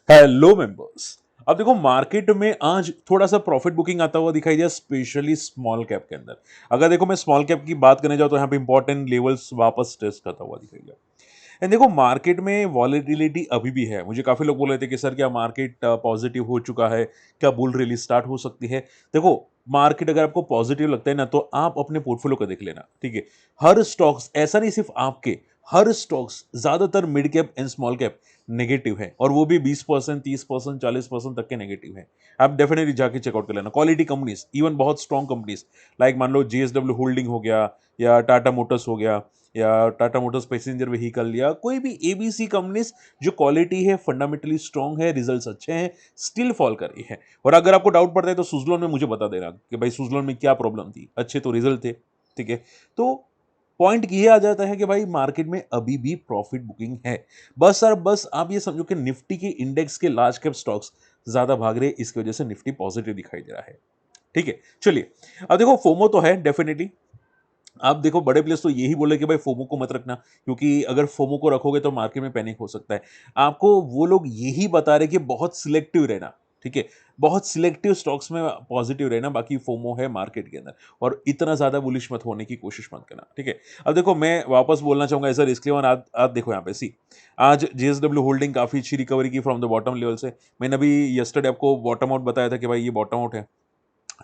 Hello members. अब देखो market में आज थोड़ा सा प्रॉफिट बुकिंग आता हुआ दिखाई दिया, स्पेशली स्मॉल कैप के अंदर। अगर देखो मैं स्मॉल कैप की बात करने जाऊँ तो यहाँ पे इंपॉर्टेंट लेवल्स वापस टेस्ट करता हुआ दिखाई दिया। एंड देखो मार्केट में वॉलेटिलिटी अभी भी है। मुझे काफी लोग बोल रहे थे कि सर क्या मार्केट पॉजिटिव हो चुका है, क्या बुल रैली स्टार्ट हो सकती है। देखो मार्केट अगर आपको पॉजिटिव लगता है ना तो आप अपने पोर्टफोलियो को देख लेना, ठीक है। हर स्टॉक्स, ऐसा नहीं सिर्फ आपके, हर स्टॉक्स ज्यादातर mid cap and small cap negative है, और वो भी 20%, 30%, 40% तक के नेगेटिव है। आप डेफिनेटली जाके चेकआउट कर लेना। क्वालिटी कंपनीज, इवन बहुत स्ट्रॉन्ग कंपनीज लाइक मान लो जेएसडब्ल्यू होल्डिंग हो गया, या टाटा मोटर्स हो गया, या टाटा मोटर्स पैसेंजर व्हीकल, या कोई भी एबीसी कंपनीज जो क्वालिटी है, फंडामेंटली स्ट्रॉन्ग है, रिजल्ट्स अच्छे हैं, स्टिल फॉल कर रही है। और अगर आपको डाउट पड़ता है तो सुजलोन में मुझे बता देना कि भाई सुजलोन में क्या प्रॉब्लम थी, अच्छे तो रिजल्ट थे, ठीक है। तो पॉइंट ये आ जाता है कि भाई मार्केट में अभी भी प्रॉफिट बुकिंग है। बस सर बस आप ये समझो कि निफ्टी के इंडेक्स के लार्ज कैप स्टॉक्स ज्यादा भाग रहे हैं, इसकी वजह से निफ्टी पॉजिटिव दिखाई दे रहा है, ठीक है। चलिए, अब देखो फोमो तो है डेफिनेटली। आप देखो बड़े प्लेयर्स तो यही बोले कि भाई फोमो को मत रखना, क्योंकि अगर फोमो को रखोगे तो मार्केट में पैनिक हो सकता है। आपको वो लोग यही बता रहे कि बहुत सिलेक्टिव रहना, ठीक है। बहुत सिलेक्टिव स्टॉक्स में पॉजिटिव रहना, बाकी फोमो है मार्केट के अंदर, और इतना ज्यादा बुलिश मत होने की कोशिश मत करना, ठीक है। अब देखो मैं वापस बोलना चाहूंगा एज अ डिस्क्लेमर, आज देखो यहाँ पे सी, आज जेएसडब्ल्यू होल्डिंग काफी अच्छी रिकवरी की फ्रॉम द बॉटम लेवल से। मैंने अभी यस्टरडे आपको बॉटम आउट बताया था कि भाई ये बॉटम आउट है,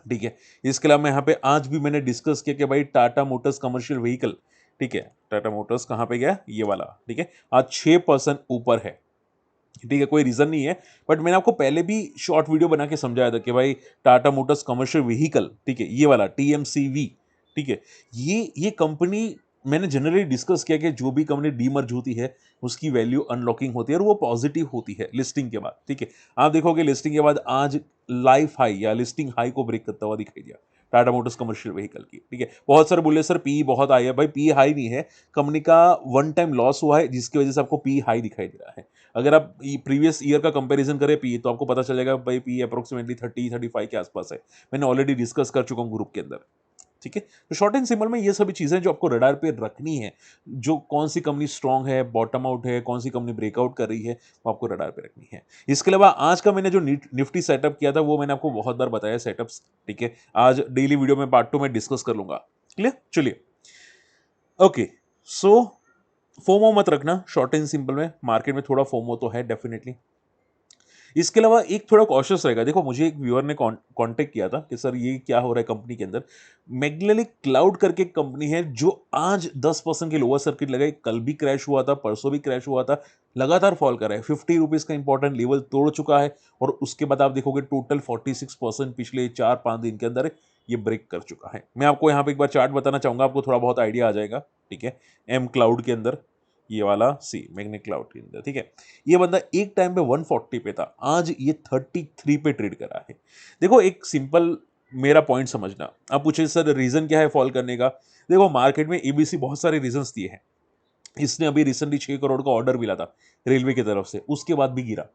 ठीक है। इसके अलावा मैं यहाँ पे आज भी मैंने डिस्कस किया कि भाई टाटा मोटर्स कमर्शियल व्हीकल, ठीक है। टाटा मोटर्स कहाँ पे गया, ये वाला, ठीक है। आज 6% ऊपर है, ठीक है। कोई रीजन नहीं है, बट मैंने आपको पहले भी शॉर्ट वीडियो बना के समझाया था कि भाई टाटा मोटर्स कमर्शियल व्हीकल, ठीक है, ये वाला टीएमसीवी, ठीक है। ये कंपनी मैंने जनरली डिस्कस किया कि जो भी कंपनी डीमर्ज होती है उसकी वैल्यू अनलॉकिंग होती है, और वो पॉजिटिव होती है लिस्टिंग के बाद, ठीक है। आप देखोगे लिस्टिंग के बाद आज लाइफ हाई या लिस्टिंग हाई को ब्रेक करता हुआ दिखाई दिया टाटा मोटर्स कमर्शियल व्हीकल की, ठीक है। बहुत सारे बोले सर पी बहुत हाई है, भाई पी हाई नहीं है, कंपनी का वन टाइम लॉस हुआ है जिसकी वजह से आपको पी हाई दिखाई दे रहा है। अगर आप प्रीवियस ईयर का कंपैरिजन करें पी, तो आपको पता चलेगा भाई पी अप्रोक्सीमेटली 30-35 के आसपास है। मैंने ऑलरेडी डिस्कस कर चुका हूं ग्रुप के अंदर, ठीक है। तो शॉर्ट एंड सिंपल में ये सभी चीजें जो आपको रडार पे रखनी है, जो कौन सी कंपनी स्ट्रांग है, बॉटम आउट है, कौन सी कंपनी ब्रेकआउट कर रही है, वो आपको रडार पे रखनी है। इसके अलावा आज का मैंने जो निफ्टी सेटअप किया था वो मैंने आपको बहुत बार बताया सेटअप्स, ठीक है। आज डेली वीडियो में पार्ट 2 में डिस्कस कर लूंगा। क्लियर, चलिए। ओके, सो फोमो मत रखना, शॉर्ट एंड सिंपल में मार्केट में थोड़ा फोमो तो है डेफिनेटली। इसके अलावा एक थोड़ा कॉशियस रहेगा। देखो मुझे एक व्यूअर ने कांटेक्ट किया था कि सर ये क्या हो रहा है कंपनी के अंदर। मैग्नेलिक क्लाउड करके एक कंपनी है जो आज 10% की लोअर सर्किट लगाई, कल भी क्रैश हुआ था, परसों भी क्रैश हुआ था, लगातार फॉल कर रहा है। 50 रुपीज का इंपॉर्टेंट लेवल तोड़ चुका है, और उसके बाद आप देखोगे टोटल 46% पिछले 4-5 दिन के अंदर ये ब्रेक कर चुका है। मैं आपको यहाँ पे एक बार चार्ट बताना चाहूंगा, आपको थोड़ा बहुत आइडिया आ जाएगा, ठीक है। एम क्लाउड के अंदर ये वाला सी मैग्नेट क्लाउड के अंदर, ठीक है। ये बंदा एक टाइम पे 140 पे था, आज ये 33 पे ट्रेड कर रहा है। देखो एक सिंपल मेरा पॉइंट समझना, आप पूछे सर रीजन क्या है फॉल करने का। देखो मार्केट में एबीसी बहुत सारे रीजंस दिए हैं। इसने अभी रिसेंटली 6 करोड़ का ऑर्डर मिला था रेलवे की तरफ से, उसके बाद भी गिरा,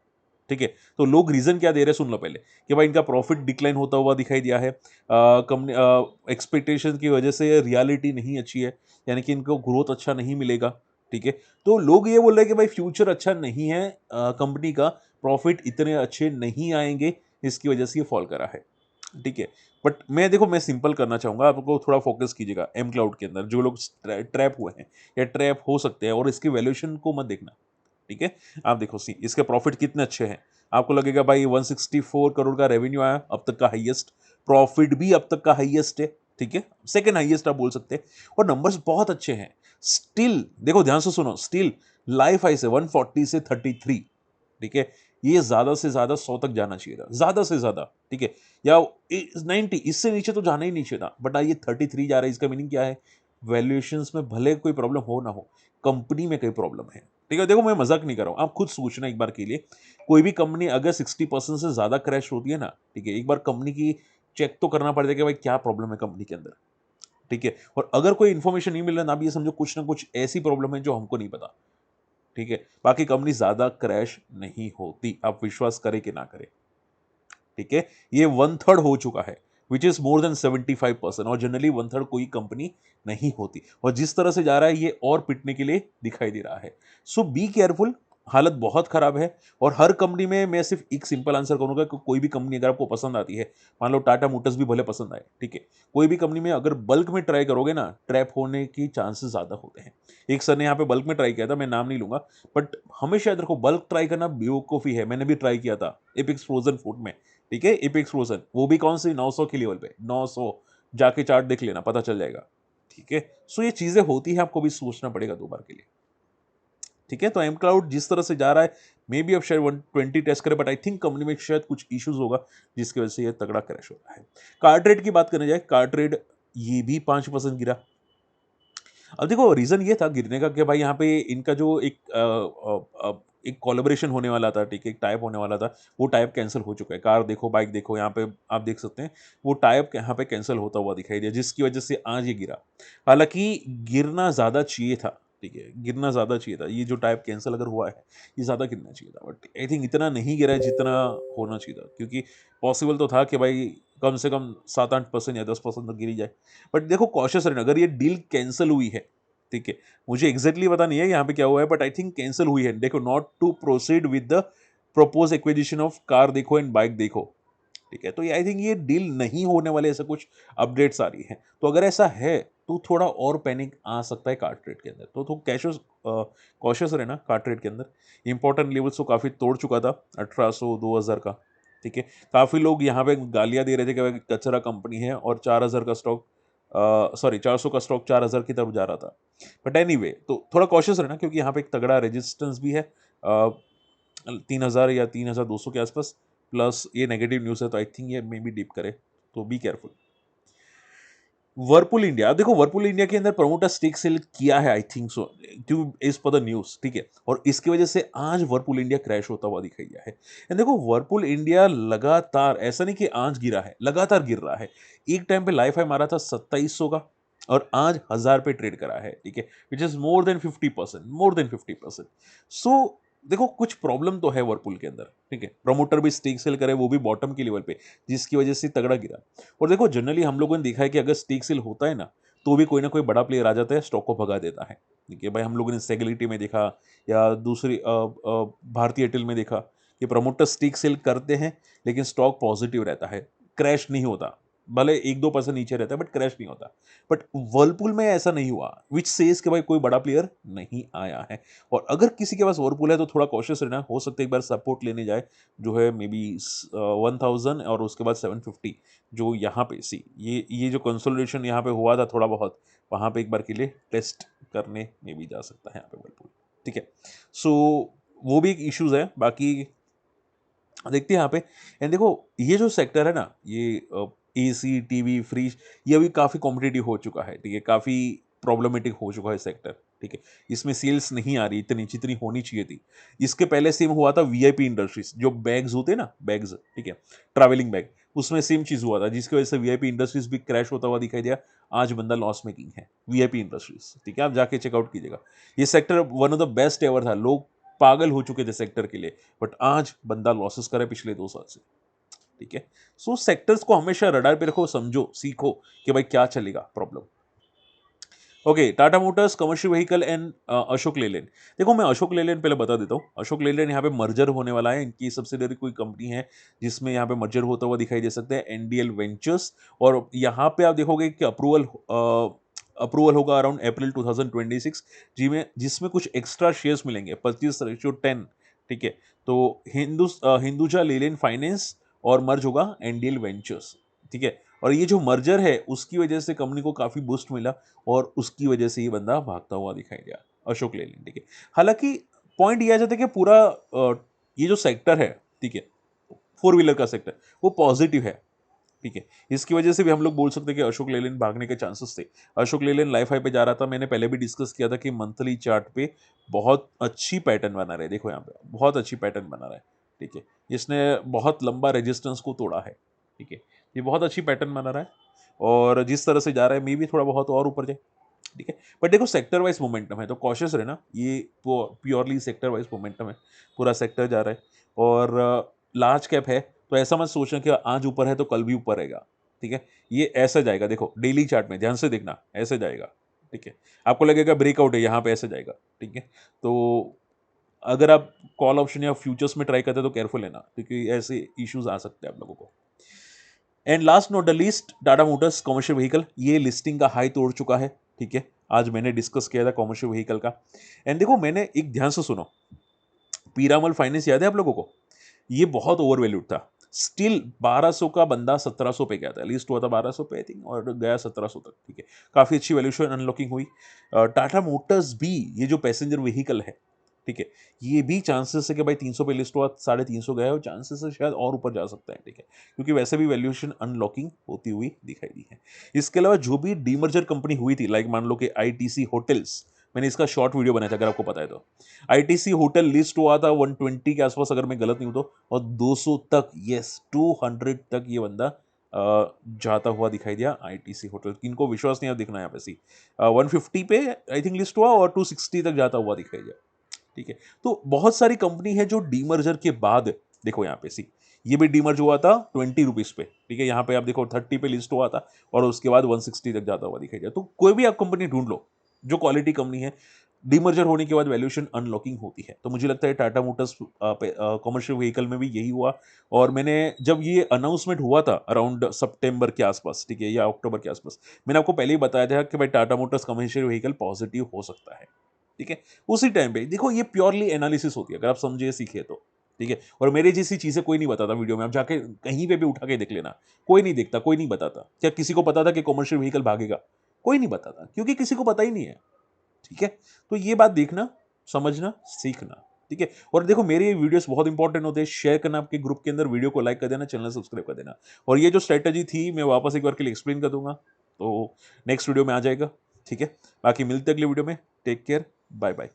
ठीक है। तो लोग रीजन क्या दे रहे हैं सुन लो पहले, कि भाई इनका प्रॉफिट डिक्लाइन होता हुआ दिखाई दिया है, कंपनी एक्सपेक्टेशन की वजह से रियलिटी नहीं अच्छी है, यानी कि इनको ग्रोथ अच्छा नहीं मिलेगा, ठीक है। तो लोग ये बोल रहे हैं कि भाई फ्यूचर अच्छा नहीं है, कंपनी का प्रॉफिट इतने अच्छे नहीं आएंगे, इसकी वजह से ये फॉल करा है, ठीक है। बट मैं देखो मैं सिंपल करना चाहूंगा, आपको थोड़ा फोकस कीजिएगा एम क्लाउड के अंदर। जो लोग ट्रैप हुए हैं या ट्रैप हो सकते हैं, और इसकी वैल्यूएशन को मत देखना, ठीक है। आप देखो सी इसके प्रॉफिट कितने अच्छे हैं। आपको लगेगा भाई 164 करोड़ का रेवेन्यू आया, अब तक का हाईएस्ट। प्रॉफिट भी अब तक का हाईएस्ट है, ठीक है, सेकंड हाईएस्ट आप बोल सकते हैं। और नंबर्स बहुत अच्छे हैं। स्टिल देखो ध्यान से सुनो, स्टिल लाइफ हाई से 140 से 33, ठीक है। ये ज्यादा से ज्यादा 100 तक जाना चाहिए था, ज्यादा से ज्यादा, ठीक है। या 90, इससे नीचे तो जाना ही नहीं चाहिए था, बट ये 33 जा रहा है। इसका मीनिंग क्या है, वैल्यूएशंस में भले कोई प्रॉब्लम हो ना हो, कंपनी में कोई प्रॉब्लम है, ठीक है। देखो मैं मजाक नहीं कर रहा हूं, आप खुद सोचना एक बार के लिए। कोई भी कंपनी अगर 60% से ज्यादा क्रैश होती है ना, ठीक है, एक बार कंपनी की चेक तो करना पड़ेगा कि भाई क्या प्रॉब्लम है कंपनी के अंदर, ठीक है। और अगर कोई इंफॉर्मेशन नहीं मिल रहा ना, आप ये समझो कुछ ना कुछ ऐसी प्रॉब्लम है जो हमको नहीं पता, ठीक है। बाकी कंपनी ज्यादा क्रैश नहीं होती, आप विश्वास करें कि ना करें, ठीक है। ये 1/3 हो चुका है, विच इज मोर देन 75%, और जनरली 1/3 कोई कंपनी नहीं होती। और जिस तरह से जा रहा है ये और पिटने के लिए दिखाई दे रहा है। सो बी केयरफुल। हालत बहुत खराब है। और हर कंपनी में मैं सिर्फ एक सिंपल आंसर करूंगा कि कोई भी कंपनी अगर आपको पसंद आती है, मान लो टाटा मोटर्स भी भले पसंद आए, ठीक है, कोई भी कंपनी में अगर बल्क में ट्राई करोगे ना, ट्रैप होने की चांसेस ज्यादा होते हैं। एक सर ने यहाँ पे बल्क में ट्राई किया था, मैं नाम नहीं लूंगा, बट हमेशा याद रखो बल्क ट्राई करना बेवकूफी है। मैंने भी ट्राई किया था एपिक्स फ्रोजन फूड में, ठीक है, एपिक्स फ्रोजन, वो भी कौन सी 900 की लेवल पे, 900, जाके चार्ट देख लेना, पता चल जाएगा, ठीक है। सो ये चीजें होती हैं, आपको भी सोचना पड़ेगा दो बार के लिए, ठीक है। तो एम क्लाउड जिस तरह से जा रहा है, मे बी अब शायद 120 टेस्ट करे, बट आई थिंक कंपनी में शायद कुछ इश्यूज होगा जिसकी वजह से ये तगड़ा क्रैश हो रहा है। कार्ड रेट की बात करने जाए, कार्ड रेट ये भी 5% गिरा। अब देखो रीजन ये था गिरने का कि भाई यहाँ पे इनका जो एक कोलैबोरेशन होने वाला था, ठीक है, एक टाइप होने वाला था, वो टाइप कैंसिल हो चुका है। कार देखो, बाइक देखो, यहाँ पे आप देख सकते हैं वो टाइप यहाँ पे कैंसिल होता हुआ दिखाई दिया, जिसकी वजह से आज ये गिरा। हालांकि गिरना ज्यादा चाहिए था, ठीक है, गिरना ज्यादा चाहिए था। ये जो टाइप कैंसिल अगर हुआ है, ये ज्यादा गिरना चाहिए था, बट आई थिंक इतना नहीं गिरा है जितना होना चाहिए था, क्योंकि पॉसिबल तो था कि भाई कम से कम 7-8% या 10% तक गिरी जाए। बट देखो कॉशियस रहना, अगर ये डील कैंसिल हुई है, ठीक है, मुझे एग्जैक्टली पता नहीं है यहाँ पे क्या हुआ है, बट आई थिंक कैंसिल हुई है, देखो, not to proceed with the propose acquisition of car देखो एंड बाइक देखो, ठीक है। तो ये आई थिंक ये डील नहीं होने वाले, ऐसा कुछ अपडेट्स आ रही है। तो अगर ऐसा है तो थोड़ा और पैनिक आ सकता है कार्ड ट्रेड के अंदर, तो कैशियस कॉशियस रहना कार्ड ट्रेड के अंदर। इंपॉर्टेंट लेवल्स को काफी तोड़ चुका था, 1800 2000 का, ठीक है। काफी लोग यहाँ पे गालियां दे रहे थे कि भाई कचरा कंपनी है, और 4000 का स्टॉक, सॉरी 400 का स्टॉक 4000 की तरफ जा रहा था। बट एनीवे, तो थोड़ा कॉशियस रहना, क्योंकि यहाँ पे एक तगड़ा रेजिस्टेंस भी है, 3000 या 3200 के आसपास, प्लस ये नेगेटिव न्यूज़ है, तो आई थिंक ये मे बी डिप करे, तो बी केयरफुल। वर्लपूल इंडिया, देखो वर्लपूल इंडिया के अंदर प्रमोटर स्टेक सेल किया है, I think so, two is पर द न्यूज, ठीक है, और इसकी वजह से आज वर्लपूल इंडिया क्रैश होता हुआ दिखाई दिया है। एंड देखो वर्लपूल इंडिया लगातार, ऐसा नहीं कि आज गिरा है, लगातार गिर रहा है। एक टाइम पे लाइफ हाई मारा था 2700 का, और आज 1000 पे ट्रेड करा है, ठीक है, विच इज मोर देन 50%। सो देखो कुछ प्रॉब्लम तो है वर्लपूल के अंदर, ठीक है, प्रमोटर भी स्टेक सेल करे, वो भी बॉटम की लेवल पे, जिसकी वजह से तगड़ा गिरा। और देखो जनरली हम लोगों ने देखा है कि अगर स्टेक सेल होता है ना, तो भी कोई ना कोई बड़ा प्लेयर आ जाता है, स्टॉक को भगा देता है, ठीक है। भाई हम लोगों ने सेगलिटी में देखा, या दूसरी भारतीय एयरटेल में देखा, कि प्रमोटर स्टेक सेल करते हैं लेकिन स्टॉक पॉजिटिव रहता है, क्रैश नहीं होता, भले 1-2% नीचे रहता है बट क्रैश नहीं होता। बट वर्लपूल में ऐसा नहीं हुआ, विच सेज कि भाई कोई बड़ा प्लेयर नहीं आया है। और अगर किसी के पास वर्लपूल है तो थोड़ा कॉशियस रहना, हो सकता है एक बार सपोर्ट लेने जाए, जो है मे बी 1000, और उसके बाद 750, जो यहाँ पे सी ये जो कंसोलिडेशन यहाँ पे हुआ था थोड़ा बहुत, वहाँ पे एक बार के लिए टेस्ट करने में भी जा सकता है यहाँ पे वर्लपूल, ठीक है। सो वो भी एक इश्यूज है, बाकी देखते हैं यहाँ पे। एंड देखो ये जो सेक्टर है ना, ये एसी टीवी फ्रिज, ये अभी काफ़ी कॉम्पिटिटिव हो चुका है, ठीक है, काफ़ी प्रॉब्लमेटिक हो चुका है सेक्टर, ठीक है। इसमें सेल्स नहीं आ रही इतनी जितनी होनी चाहिए थी। इसके पहले सेम हुआ था वीआईपी इंडस्ट्रीज, जो बैग्स होते हैं ना, बैग्स, ठीक है, ट्रैवलिंग बैग, उसमें सेम चीज़ हुआ था, जिसकी वजह से वीआईपी इंडस्ट्रीज भी क्रैश होता हुआ दिखाई दिया। आज बंदा लॉस मेकिंग है वीआईपी इंडस्ट्रीज, ठीक है, आप जाके चेकआउट कीजिएगा। ये sector one of the best ever था, लोग पागल हो चुके थे सेक्टर के लिए, बट आज बंदा लॉसेस करे पिछले 2 साल से, ठीक है। सो सेक्टर्स को हमेशा रडार पे रखो, समझो, सीखो कि भाई क्या चलेगा problem. Okay, Tata Motors commercial vehicle and Ashok Leyland. देखो मैं अशोक लेलैंड पहले बता देता हूँ। अशोक लेलैंड यहाँ पे मर्जर होने वाला है, इनकी सब्सिडरी कोई कंपनी है जिसमें यहाँ पे मर्जर होता हुआ दिखाई दे सकता है, एनडीएल वेंचर्स। और यहाँ पे आप देखोगे कि अप्रूवल होगा अराउंड अप्रैल 2026, जिसमें कुछ एक्स्ट्रा शेयर्स मिलेंगे, 25:10, ठीक है। तो हिंदुजा लेलैंड फाइनेंस और मर्ज होगा एनडीएल वेंचर्स, ठीक है। और ये जो मर्जर है उसकी वजह से कंपनी को काफी बूस्ट मिला, और उसकी वजह से ये बंदा भागता हुआ दिखाई दिया, अशोक लेलैंड, ठीक है। हालांकि पॉइंट ये आ जाता है कि पूरा ये जो सेक्टर है, ठीक है, फोर व्हीलर का सेक्टर, वो पॉजिटिव है, ठीक है। इसकी वजह से भी हम लोग बोल सकते हैं कि अशोक लेलैंड भागने के चांसेस थे। अशोक लेलैंड लाइफ हाई पे जा रहा था, मैंने पहले भी डिस्कस किया था कि मंथली चार्ट पे बहुत अच्छी पैटर्न बना रहे, देखो यहाँ पे बहुत अच्छी पैटर्न बना रहा है, ठीक है। इसने बहुत लंबा रेजिस्टेंस को तोड़ा है, ठीक है, ये बहुत अच्छी पैटर्न बना रहा है, और जिस तरह से जा रहा है मे भी थोड़ा बहुत और ऊपर जाए, ठीक है। बट देखो सेक्टर वाइज मोमेंटम है, तो कॉशियस रहना, ये प्योरली सेक्टर वाइज मोमेंटम है, पूरा सेक्टर जा रहा है। और लार्ज कैप है, तो ऐसा मत सोचना कि आज ऊपर है तो कल भी ऊपर रहेगा, ठीक है। ये ऐसा जाएगा, देखो डेली चार्ट में ध्यान से देखना, ऐसे जाएगा, ठीक है। आपको लगेगा ब्रेकआउट है यहाँ पे, ऐसे जाएगा, ठीक है। तो अगर आप कॉल ऑप्शन या फ्यूचर्स में ट्राई करते हैं तो केयरफुल है ना, क्योंकि ऐसे इश्यूज आ सकते हैं आप लोगों को। And last not the least, Tata Motors commercial vehicle, ये लिस्टिंग का हाई तोड़ चुका है। ठीक है, आज मैंने डिस्कस किया था कमर्शियल व्हीकल का। एंड देखो, मैंने एक ध्यान से सुनो, पीरामल फाइनेंस याद है आप लोगों को? ये बहुत ओवर वैल्यूड था। स्टिल 1200 का बंदा 1700 पे गया था, लिस्ट हुआ था 1200 पे आई थिंक, और गया 1700 तक। ठीक है, काफी अच्छी वैल्यूएशन अनलॉकिंग हुई। टाटा मोटर्स भी, ये जो पैसेंजर व्हीकल है, ठीक है, ये भी चांसेस है कि भाई 300 पे लिस्ट हुआ, 350 गया, और चांसेस है शायद और ऊपर जा सकता है। ठीक है, क्योंकि वैसे भी वैल्यूएशन अनलॉकिंग होती हुई दिखाई दी है। इसके अलावा जो भी डीमर्जर कंपनी हुई थी, लाइक मान लो कि आईटीसी होटल्स, मैंने इसका शॉर्ट वीडियो बनाया था अगर आपको पता है तो। आईटीसी होटल लिस्ट हुआ था 120 के आसपास, अगर मैं गलत नहीं हूं तो, और 200 तक, यस 200 तक ये बंदा जाता हुआ दिखाई दिया। आईटीसी होटल, किनको विश्वास नहीं है दिखना यहाँ पे सी, 150 पे आई थिंक लिस्ट हुआ, और 260 तक जाता हुआ दिखाई दिया। ठीक है, तो बहुत सारी कंपनी है जो डीमर्जर के बाद, देखो यहाँ पे सी, ये भी डीमर्ज हुआ था 20 रुपीज पे। ठीक है, यहाँ पे आप देखो 30 पे लिस्ट हुआ था, और उसके बाद 160 तक जाता हुआ दिखाई दिया। तो कोई भी आप कंपनी ढूंढ लो जो क्वालिटी कंपनी है, डीमर्जर होने के बाद वैल्यूएशन अनलॉकिंग होती है। तो मुझे लगता है टाटा मोटर्स कमर्शियल व्हीकल में भी यही हुआ। और मैंने जब ये अनाउंसमेंट हुआ था अराउंड सितंबर के आसपास, ठीक है, या अक्टूबर के आसपास, मैंने आपको पहले ही बताया था कि भाई Tata Motors commercial vehicle positive हो सकता है। ठीक है, उसी टाइम पे देखो, ये प्योरली एनालिसिस होती है, अगर आप समझे सीखे तो। ठीक है, और मेरे जैसी चीजें कोई नहीं बताता वीडियो में, आप जाके कहीं पे भी उठा के देख लेना, कोई नहीं देखता, कोई नहीं बताता। क्या किसी को पता था कि कमर्शियल व्हीकल भागेगा? कोई नहीं बताता, क्योंकि किसी को पता ही नहीं है। ठीक है, तो ये बात देखना, समझना, सीखना। ठीक है, और देखो, मेरे ये वीडियोस बहुत इंपॉर्टेंट होते हैं, शेयर करना आपके ग्रुप के अंदर, वीडियो को लाइक कर देना, चैनल सब्सक्राइब कर देना। और ये जो स्ट्रेटजी थी, मैं वापस एक बार के लिए एक्सप्लेन कर दूंगा, तो नेक्स्ट वीडियो में आ जाएगा। ठीक है, बाकी मिलते हैं अगले वीडियो में। Take care, bye bye.